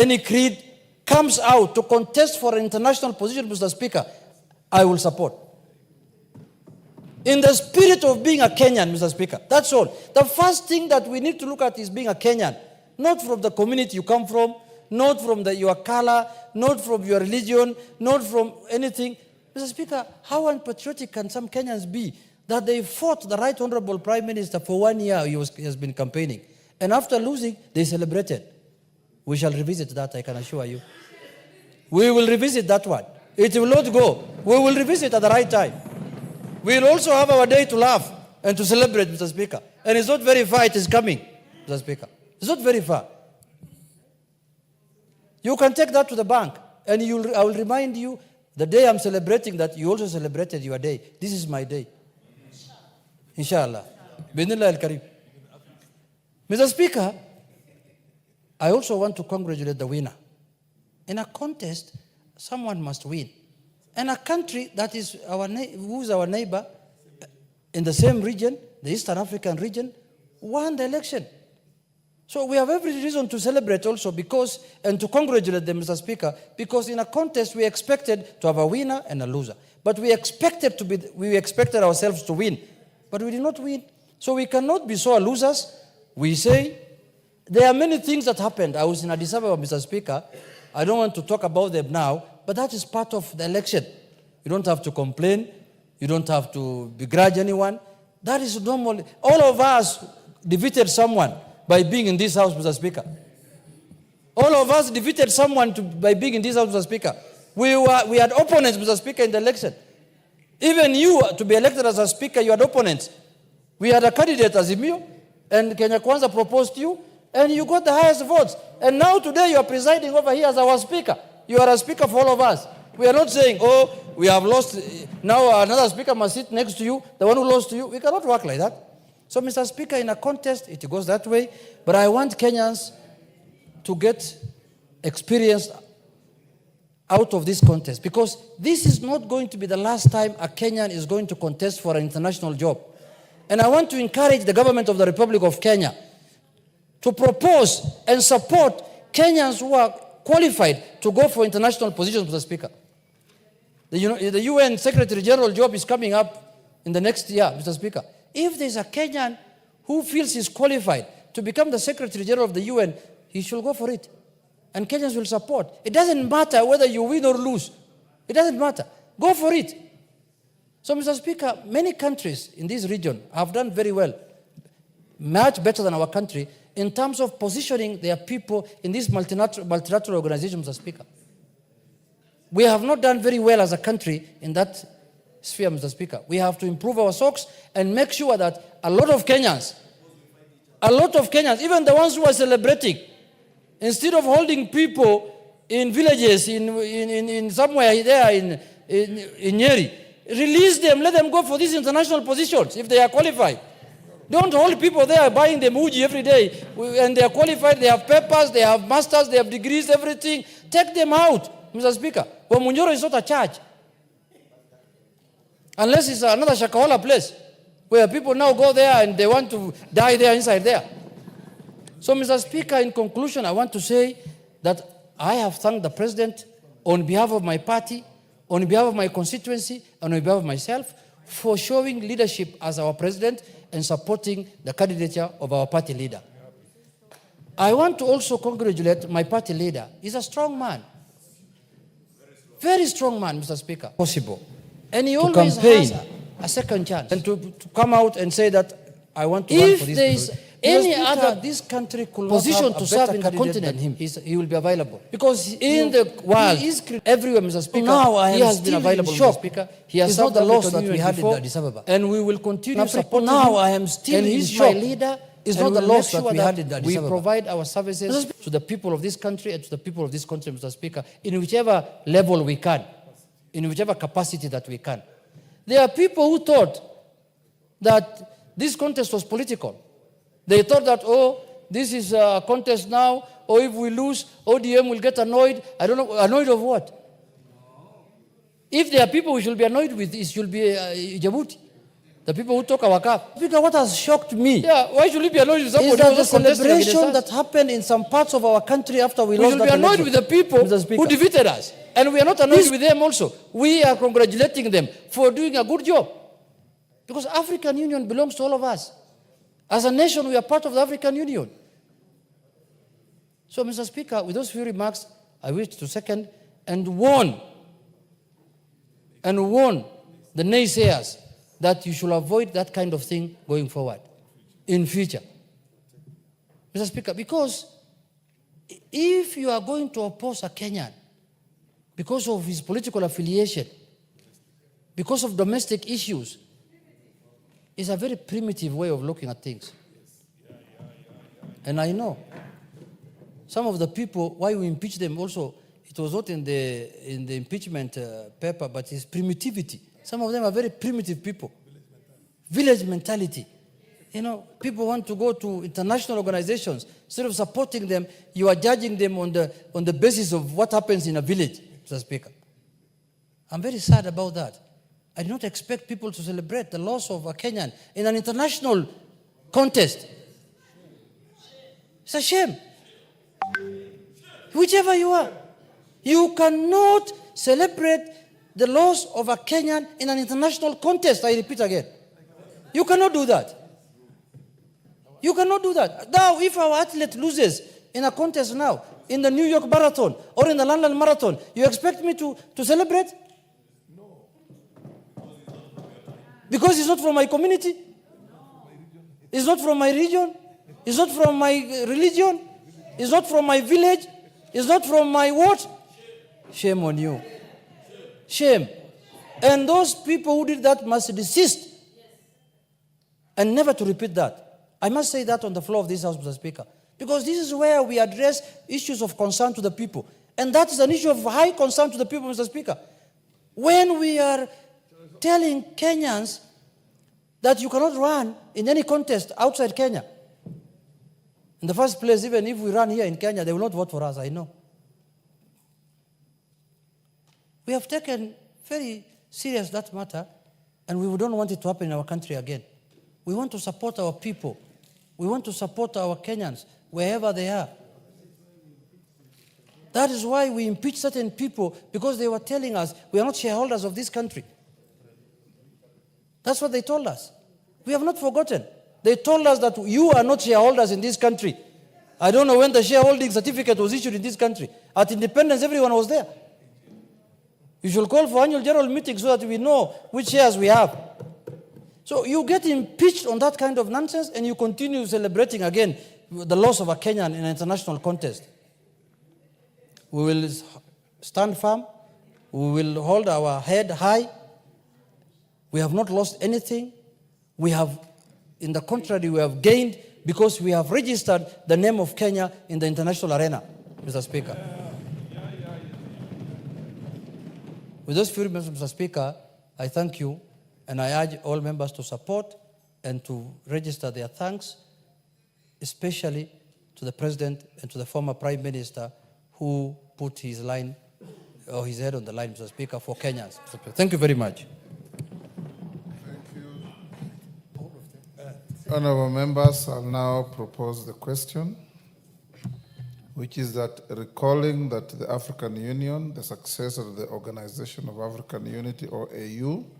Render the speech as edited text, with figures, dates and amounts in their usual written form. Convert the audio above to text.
any creed comes out to contest for an international position, Mr. Speaker, I will support. In the spirit of being a Kenyan, Mr. Speaker, that's all. The first thing that we need to look at is being a Kenyan, not from the community you come from, not from your color, not from your religion, not from anything. Mr. Speaker, how unpatriotic can some Kenyans be that they fought the Right Honorable Prime Minister for 1 year he has been campaigning, and after losing, they celebrated. We shall revisit that, I can assure you. We will revisit that one. It will not go. We will revisit at the right time. We will also have our day to laugh and to celebrate, Mr. Speaker. And it's not very far, it is coming, Mr. Speaker. It's not very far. You can take that to the bank, and I will remind you, the day I'm celebrating that, you also celebrated your day. This is my day. Inshallah. Bismillah al-Karim. Mr. Speaker, I also want to congratulate the winner. In a contest, someone must win. And a country that is who's our neighbor in the same region, the Eastern African region, won the election. So we have every reason to celebrate also and to congratulate them, Mr. Speaker, because in a contest we expected to have a winner and a loser. But we expected ourselves to win, but we did not win. So we cannot be so losers. We say, there are many things that happened. I was in Addis Ababa, Mr. Speaker. I don't want to talk about them now, but that is part of the election. You don't have to complain. You don't have to begrudge anyone. That is normal. All of us defeated someone by being in this house, Mr. Speaker. All of us defeated someone by being in this house, Mr. Speaker. We had opponents, Mr. Speaker, in the election. Even you, to be elected as a speaker, you had opponents. We had a candidate, Azimio, and Kenya Kwanza proposed you, and you got the highest votes. And now today you are presiding over here as our speaker. You are a speaker for all of us. We are not saying, oh, we have lost, now another speaker must sit next to you, the one who lost to you. We cannot work like that. So, Mr. Speaker, in a contest, it goes that way. But I want Kenyans to get experience out of this contest, because this is not going to be the last time a Kenyan is going to contest for an international job. And I want to encourage the government of the Republic of Kenya to propose and support Kenyans who are qualified to go for international positions, Mr. Speaker. The UN Secretary General job is coming up in the next year, Mr. Speaker. If there's a Kenyan who feels he's qualified to become the Secretary General of the UN, he should go for it. And Kenyans will support. It doesn't matter whether you win or lose. It doesn't matter. Go for it. So, Mr. Speaker, many countries in this region have done very well, much better than our country, in terms of positioning their people in this multilateral organization, Mr. Speaker. We have not done very well as a country in that sphere, Mr. Speaker. We have to improve our socks and make sure that a lot of Kenyans, even the ones who are celebrating, instead of holding people in villages, in somewhere there in Nyeri, release them, let them go for these international positions if they are qualified. Don't hold people there buying them uji every day, and they are qualified, they have papers, they have masters, they have degrees, everything. Take them out, Mr. Speaker. Wamunyoro is not a church. Unless it's another Shakahola place, where people now go there and they want to die there inside there. So, Mr. Speaker, in conclusion, I want to say that I have thanked the President on behalf of my party, on behalf of my constituency, and on behalf of myself, for showing leadership as our President and supporting the candidature of our party leader. I want to also congratulate my party leader. He's a strong man. Very strong man, Mr. Speaker. Possible. And he always has a second chance. And to come out and say that I want to run for this. If there is any other this country could position to serve in the continent, he will be available. Because in the world, he is everywhere, Mr. Speaker. Now he has been available, Mr. Speaker. He has not the loss that we had in Addis Ababa. And we will continue supporting him. Now I am still in shock. Leader is not the loss that we had in Addis Ababa. We provide our services to the people of this country and to the people of this country, Mr. Speaker, in whichever level we can, in whichever capacity that we can. There are people who thought that this contest was political. They thought that, oh, this is a contest now, or if we lose, ODM will get annoyed. I don't know, annoyed of what? If there are people we should be annoyed with, it should be Djibouti. The people who took our cup. Speaker, what has shocked me Yeah, why should we be annoyed with somebody is that who the was contesting against celebration us? that happened in some parts of our country after we We lost should be that annoyed election. with the people Mr. Speaker. who defeated us. And we are not annoyed with them also. We are congratulating them for doing a good job. Because African Union belongs to all of us. As a nation, we are part of the African Union. So, Mr. Speaker, with those few remarks, I wish to second and warn the naysayers that you should avoid that kind of thing going forward in future. Mr. Speaker, because if you are going to oppose a Kenyan because of his political affiliation, because of domestic issues, it's a very primitive way of looking at things. And I know some of the people, why we impeach them also, it was not in the impeachment paper, but it's primitivity. Some of them are very primitive people. Village mentality. You know, people want to go to international organizations. Instead of supporting them, you are judging them on the basis of what happens in a village, Mr. Speaker. I'm very sad about that. I do not expect people to celebrate the loss of a Kenyan in an international contest. It's a shame. Whichever you are, you cannot celebrate the loss of a Kenyan in an international contest. I repeat again. You cannot do that. You cannot do that. Now, if our athlete loses in a contest now, in the New York Marathon or in the London Marathon, you expect me to celebrate? No. Because it's not from my community? It's not from my region? It's not from my religion? It's not from my village? It's not from my what? Shame on you. Shame. And those people who did that must desist. And never to repeat that. I must say that on the floor of this House, Mr. Speaker. Because this is where we address issues of concern to the people. And that is an issue of high concern to the people, Mr. Speaker. When we are telling Kenyans that you cannot run in any contest outside Kenya. In the first place, even if we run here in Kenya, they will not vote for us, I know. We have taken very serious that matter, and we don't want it to happen in our country again. We want to support our people. We want to support our Kenyans, wherever they are. That is why we impeach certain people, because they were telling us we are not shareholders of this country. That's what they told us. We have not forgotten. They told us that you are not shareholders in this country. I don't know when the shareholding certificate was issued in this country. At independence, everyone was there. You should call for annual general meetings so that we know which shares we have. So you get impeached on that kind of nonsense and you continue celebrating again the loss of a Kenyan in an international contest. We will stand firm. We will hold our head high. We have not lost anything. We have, in the contrary, we have gained because we have registered the name of Kenya in the international arena, Mr. Speaker. With those few remarks, Mr. Speaker, I thank you. And I urge all members to support and to register their thanks, especially to the President and to the former Prime Minister who put his line or his head on the line, Mr. Speaker, for Kenyans. Thank you very much. Thank you. Honourable members, I'll now propose the question, which is that recalling that the African Union, the successor of the Organization of African Unity, or AU,